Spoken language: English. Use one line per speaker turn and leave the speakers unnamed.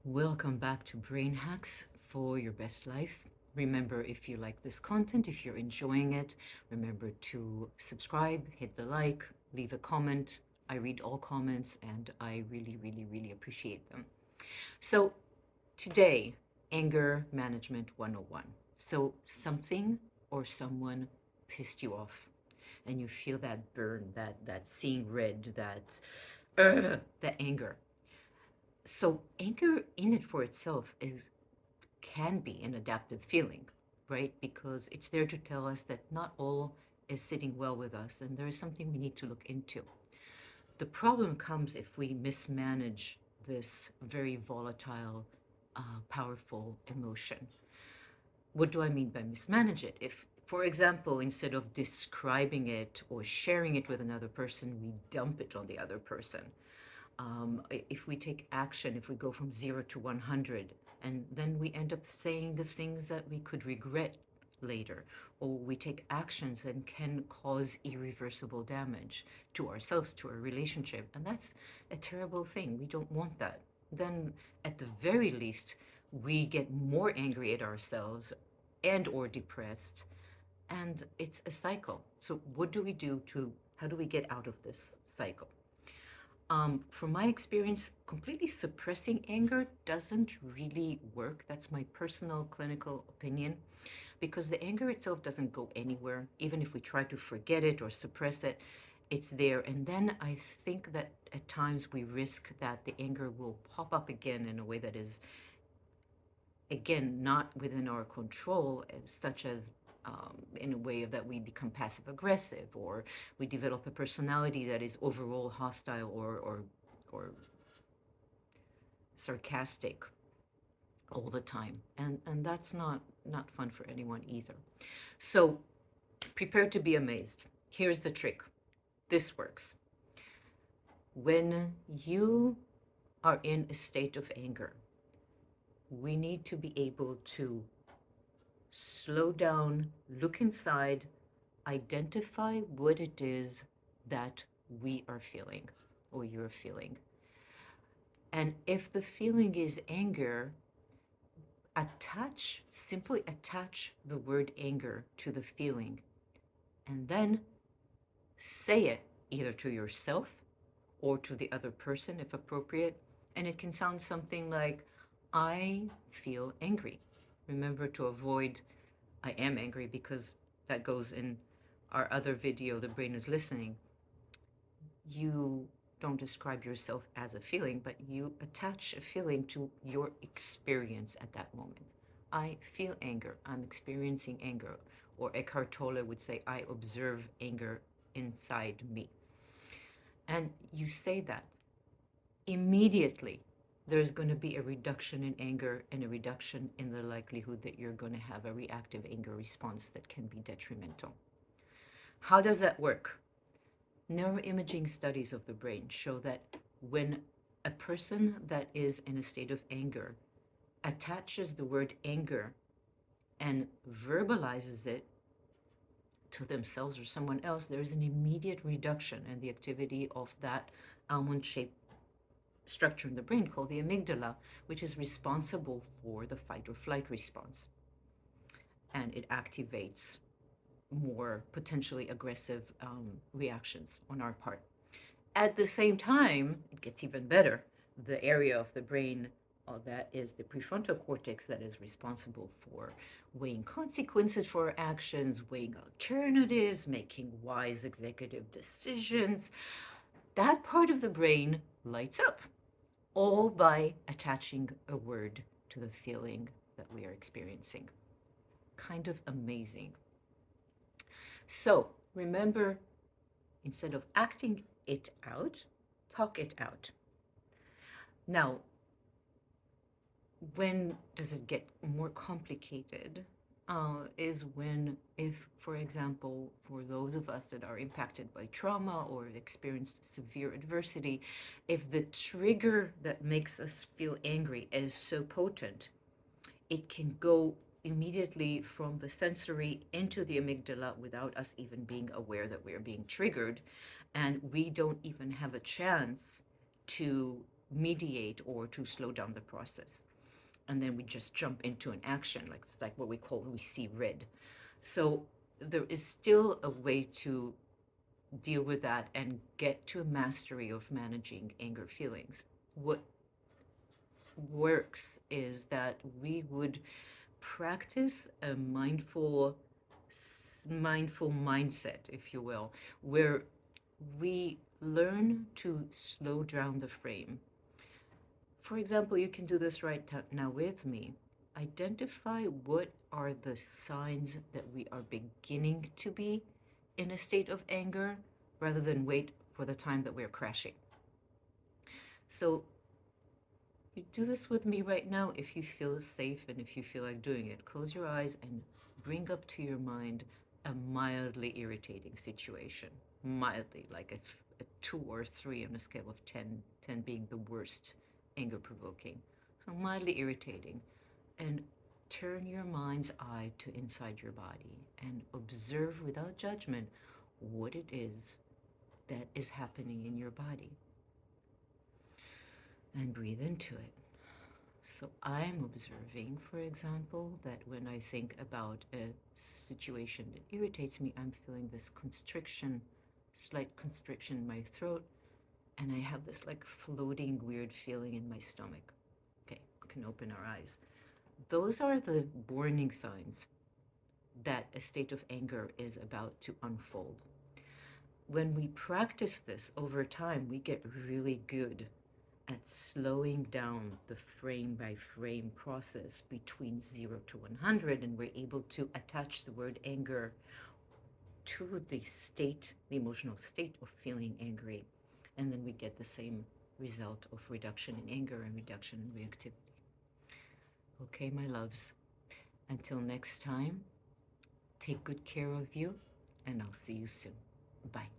Welcome back to Brain Hacks for Your Best Life. Remember, if you like this content, if you're enjoying it, remember to subscribe, hit the like, leave a comment. I read all comments and I really, really, really appreciate them. So, today, anger management 101. So, something or someone pissed you off and you feel that burn, that seeing red, that anger. So anger in it for itself is can be an adaptive feeling, right? Because it's there to tell us that not all is sitting well with us and there is something we need to look into. The problem comes if we mismanage this very volatile, powerful emotion. What do I mean by mismanage it? If, for example, instead of describing it or sharing it with another person, we dump it on the other person, if we take action, if we go from 0 to 100, and then we end up saying the things that we could regret later, or we take actions that can cause irreversible damage to ourselves, to our relationship, and that's a terrible thing. We don't want that. Then, at the very least, we get more angry at ourselves and or depressed, and it's a cycle. So what do we do to how do we get out of this cycle? From my experience, completely suppressing anger doesn't really work. That's my personal clinical opinion, because the anger itself doesn't go anywhere. Even if we try to forget it or suppress it, it's there. And then I think that at times we risk that the anger will pop up again in a way that is, again, not within our control, such as in a way that we become passive aggressive, or we develop a personality that is overall hostile or sarcastic all the time, and that's not fun for anyone either. So prepare to be amazed. Here's the trick. This works. When you are in a state of anger, we need to be able to slow down, look inside, identify what it is that we are feeling or you're feeling. And if the feeling is anger, simply attach the word anger to the feeling and then say it either to yourself or to the other person if appropriate. And it can sound something like, I feel angry. Remember to avoid I am angry, because that goes in our other video, The Brain is Listening. You don't describe yourself as a feeling, but you attach a feeling to your experience at that moment. I feel anger. I'm experiencing anger. Or Eckhart Tolle would say, I observe anger inside me. And you say that. Immediately, there's going to be a reduction in anger and a reduction in the likelihood that you're going to have a reactive anger response that can be detrimental. How does that work? Neuroimaging studies of the brain show that when a person that is in a state of anger attaches the word anger and verbalizes it to themselves or someone else, there is an immediate reduction in the activity of that almond-shaped structure in the brain called the amygdala, which is responsible for the fight or flight response. And it activates more potentially aggressive reactions on our part. At the same time, it gets even better. The area of the brain that is the prefrontal cortex that is responsible for weighing consequences for our actions, weighing alternatives, making wise executive decisions, that part of the brain lights up, all by attaching a word to the feeling that we are experiencing. Kind of amazing. So remember, instead of acting it out, talk it out. Now, when does it get more complicated? Is when, if, for example, for those of us that are impacted by trauma or experienced severe adversity, if the trigger that makes us feel angry is so potent, it can go immediately from the sensory into the amygdala without us even being aware that we're being triggered. And we don't even have a chance to mediate or to slow down the process. And then we just jump into an action, like it's like what we see red. So there is still a way to deal with that and get to a mastery of managing anger feelings. What works is that we would practice a mindful mindset, if you will, where we learn to slow down the frame. For example, you can do this right now with me. Identify what are the signs that we are beginning to be in a state of anger rather than wait for the time that we're crashing. So you do this with me right now if you feel safe and if you feel like doing it. Close your eyes and bring up to your mind a mildly irritating situation. Mildly, like a 2 or 3 on a scale of 10, 10 being the worst anger provoking. So mildly irritating. And turn your mind's eye to inside your body and observe without judgment what it is that is happening in your body. And breathe into it. So I'm observing, for example, that when I think about a situation that irritates me, I'm feeling this constriction, slight constriction in my throat, and I have this like floating weird feeling in my stomach. Okay, we can open our eyes. Those are the warning signs that a state of anger is about to unfold. When we practice this over time, we get really good at slowing down the frame by frame process between 0 to 100, and we're able to attach the word anger to the state, the emotional state of feeling angry. And then we get the same result of reduction in anger and reduction in reactivity. Okay, my loves, until next time, take good care of you, and I'll see you soon. Bye.